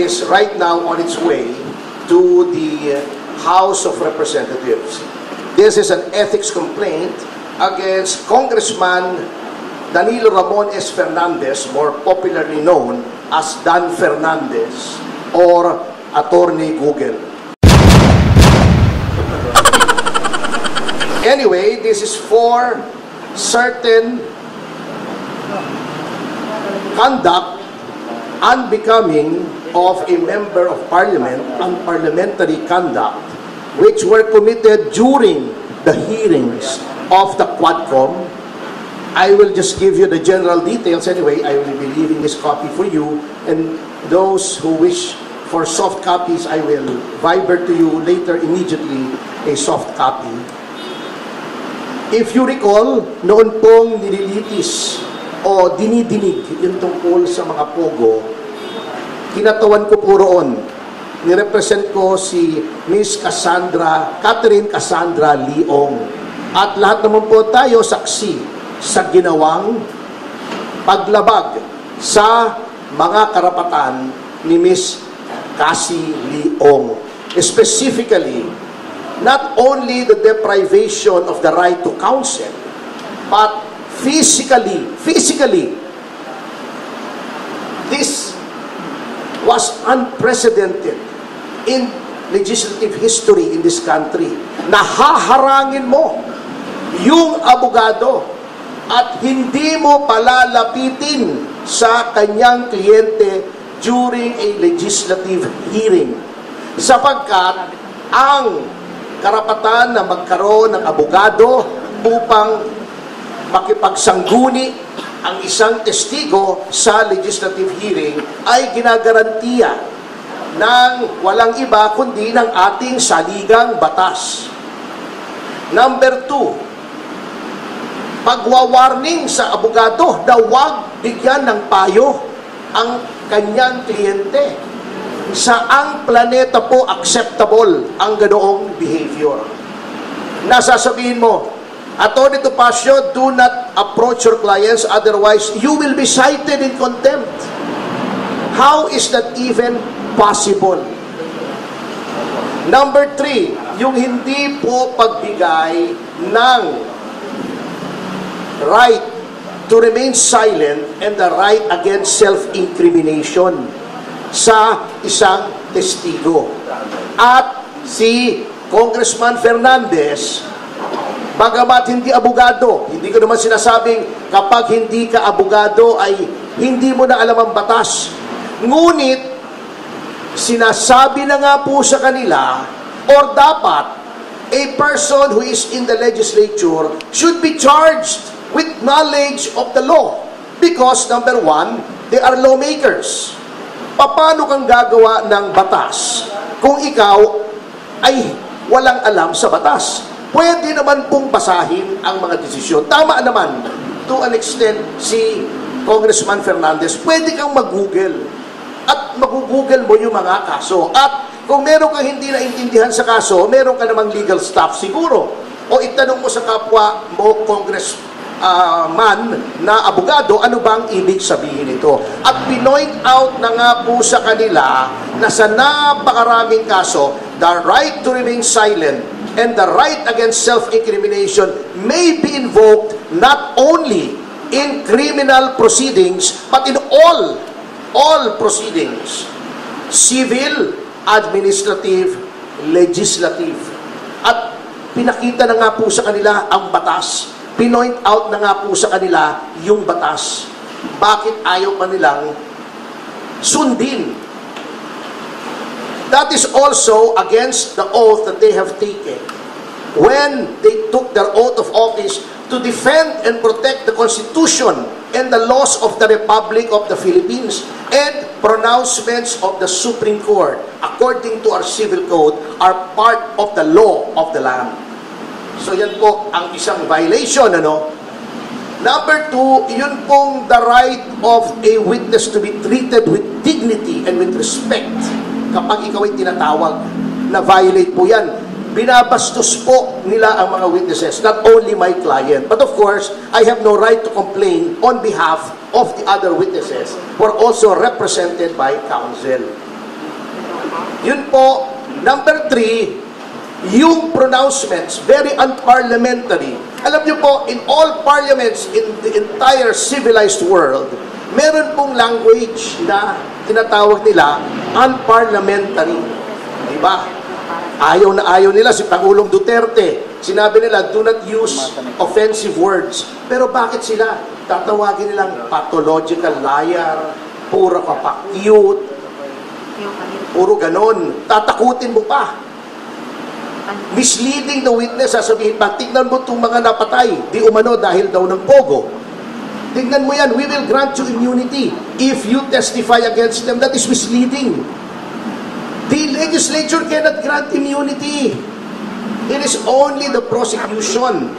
is right now on its way to the House of Representatives. This is an ethics complaint against Congressman Danilo Ramon S. Fernandez, more popularly known as Dan Fernandez or Attorney Google. Anyway, this is for certain conduct unbecoming of a member of parliament, unparliamentary conduct, which were committed during the hearings of the Quadcom. I will just give you the general details anyway. I will be leaving this copy for you, and those who wish for soft copies, I will viber to you later immediately a soft copy. If you recall, noon pong nililitis o dinidinig yung tungkol sa mga pogo, kinatawan ko po roon. Nirepresent ko si Miss Catherine Cassandra Leong. At lahat naman po tayo saksi sa ginawang paglabag sa mga karapatan ni Miss Cassie Leong. Specifically, not only the deprivation of the right to counsel, but physically, this was unprecedented in legislative history in this country. Nahaharangin mo yung abogado at hindi mo palalapitin sa kanyang kliyente during a legislative hearing. Sapagkat ang karapatan na magkaroon ng abogado upang makipagsangguni ang isang testigo sa legislative hearing ay ginagarantiya ng walang iba kundi ng ating saligang batas. Number 2, pagwawarning sa abogado na huwag bigyan ng payo ang kanyang kliyente. Saang planeta po acceptable ang ganoong behavior? Nasasabihin mo, Attorney Topacio, do not approach your clients, otherwise you will be cited in contempt. How is that even possible? Number 3, yung hindi po pagbigay ng right to remain silent and the right against self-incrimination sa isang testigo. At si Congressman Fernandez, bagamat hindi abogado, hindi ko naman sinasabing kapag hindi ka abogado ay hindi mo na alam ang batas. Ngunit, sinasabi na nga po sa kanila, or dapat, a person who is in the legislature should be charged with knowledge of the law. Because, number 1, they are lawmakers. Paano kang gagawa ng batas kung ikaw ay walang alam sa batas? Pwede naman pong basahin ang mga desisyon. Tama naman, to an extent, si Congressman Fernandez, pwede kang mag-google. At mag-google mo yung mga kaso. At kung meron kang hindi naintindihan sa kaso, meron ka namang legal staff siguro. O itanong mo sa kapwa mo, Congressman na abogado, ano bang ibig sabihin nito? At pinoint out na nga po sa kanila na sa napakaraming kaso, the right to remain silent and the right against self-incrimination may be invoked not only in criminal proceedings, but in all proceedings. Civil, administrative, legislative. At pinakita na nga po sa kanila ang batas. Pinoint out na nga po sa kanila yung batas. Bakit ayaw pa nilang sundin? That is also against the oath that they have taken when they took their oath of office to defend and protect the Constitution and the laws of the Republic of the Philippines and pronouncements of the Supreme Court, according to our civil code, are part of the law of the land. So yan po ang isang violation, ano? Number 2, yun pong the right of a witness to be treated with dignity and with respect. Kapag ikaw ay tinatawag, na violate po yan. Binabastos po nila ang mga witnesses, not only my client. But of course, I have no right to complain on behalf of the other witnesses who are also represented by counsel. Yun po. Number 3, yung pronouncements, very unparliamentary. Alam niyo po, in all parliaments in the entire civilized world, meron pong language na tinatawag nila unparliamentary. Diba? Ayaw na ayaw nila si Pangulong Duterte. Sinabi nila, do not use offensive words. Pero bakit sila tatawagin nilang pathological liar, puro kapak-cute, puro ganon. Tatakutin mo pa. Misleading the witness, sasabihin pa, tignan mo itong mga napatay, di umano dahil daw ng pogo. Tignan mo yan, we will grant you immunity if you testify against them. That is misleading. The legislature cannot grant immunity. It is only the prosecution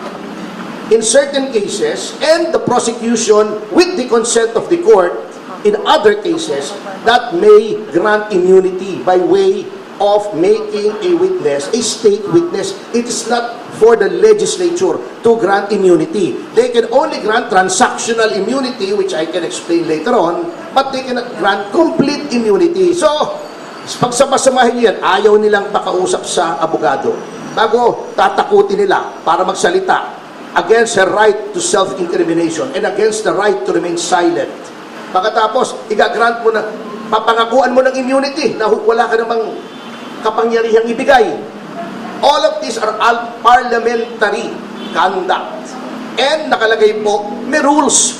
in certain cases and the prosecution with the consent of the court in other cases that may grant immunity by way of making a witness, a state witness. It is not for the legislature to grant immunity. They can only grant transactional immunity, which I can explain later on, but they cannot grant complete immunity. So, pagsama-samahin niyo yan, ayaw nilang pakausap sa abogado. Bago tatakutin nila para magsalita against her right to self-incrimination and against the right to remain silent. Pagkatapos, igagrant mo na, papangakuan mo ng immunity na wala ka namang kapangyarihang ibigay. All of these are parliamentary conduct. And nakalagay po, may rules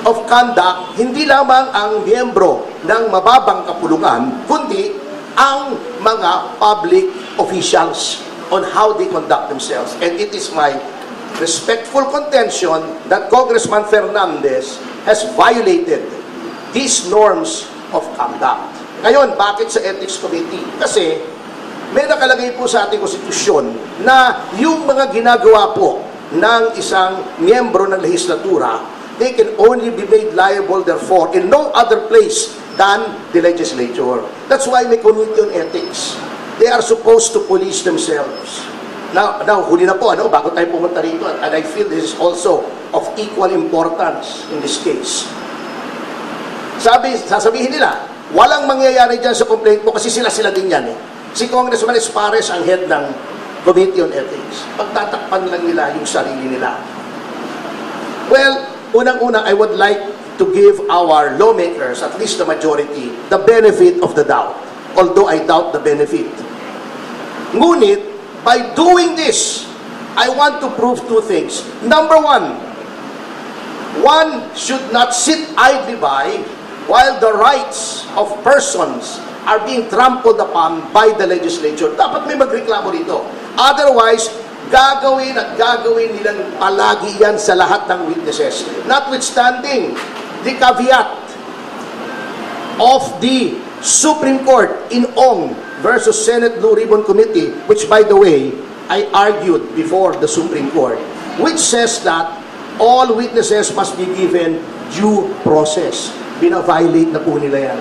of conduct, hindi lamang ang miyembro ng mababang kapulungan, kundi ang mga public officials on how they conduct themselves. And it is my respectful contention that Congressman Fernandez has violated these norms of conduct. Ngayon, bakit sa Ethics Committee? Kasi may nakalagay po sa ating konstitusyon na yung mga ginagawa po ng isang miyembro ng lehislatura, they can only be made liable, therefore, in no other place than the legislature. That's why may committee on ethics. They are supposed to police themselves. Now huli na po, bago tayo pumunta rito, and I feel this is also of equal importance in this case. Sasabihin nila, walang mangyayari dyan sa complaint mo kasi sila din yan eh. Si Congressman Espares ang head ng Committee on Ethics. Pagtatakpan lang nila yung sarili nila. Well, unang-una, I would like to give our lawmakers, at least the majority, the benefit of the doubt. Although I doubt the benefit. Ngunit, by doing this, I want to prove two things. Number one should not sit idly by while the rights of persons are being trampled upon by the legislature. Dapat may magreklamo rito. Otherwise, gagawin nilang palagi yan sa lahat ng witnesses. Notwithstanding the caveat of the Supreme Court in Ong versus Senate Blue Ribbon Committee, which by the way, I argued before the Supreme Court, which says that all witnesses must be given due process. Bina-violate na po nila yan.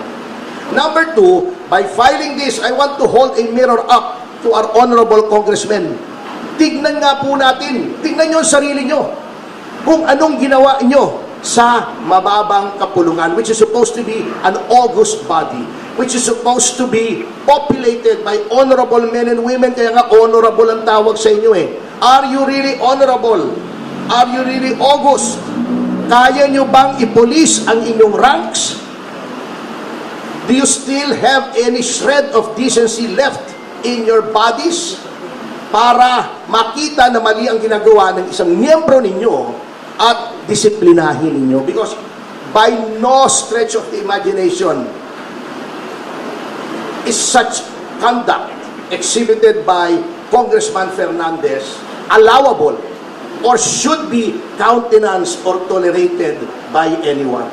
Number two, by filing this, I want to hold a mirror up to our honorable congressmen. Tignan nga po natin, tignan nyo ang sarili nyo, kung anong ginawa nyo sa mababang kapulungan, which is supposed to be an august body, which is supposed to be populated by honorable men and women, kaya nga honorable ang tawag sa inyo eh. Are you really honorable? Are you really august? Kaya nyo bang ipolis ang inyong ranks? Do you still have any shred of decency left in your bodies para makita na mali ang ginagawa ng isang miyembro ninyo at disiplinahin ninyo? Because by no stretch of the imagination is such conduct exhibited by Congressman Fernandez allowable or should be countenanced or tolerated by anyone.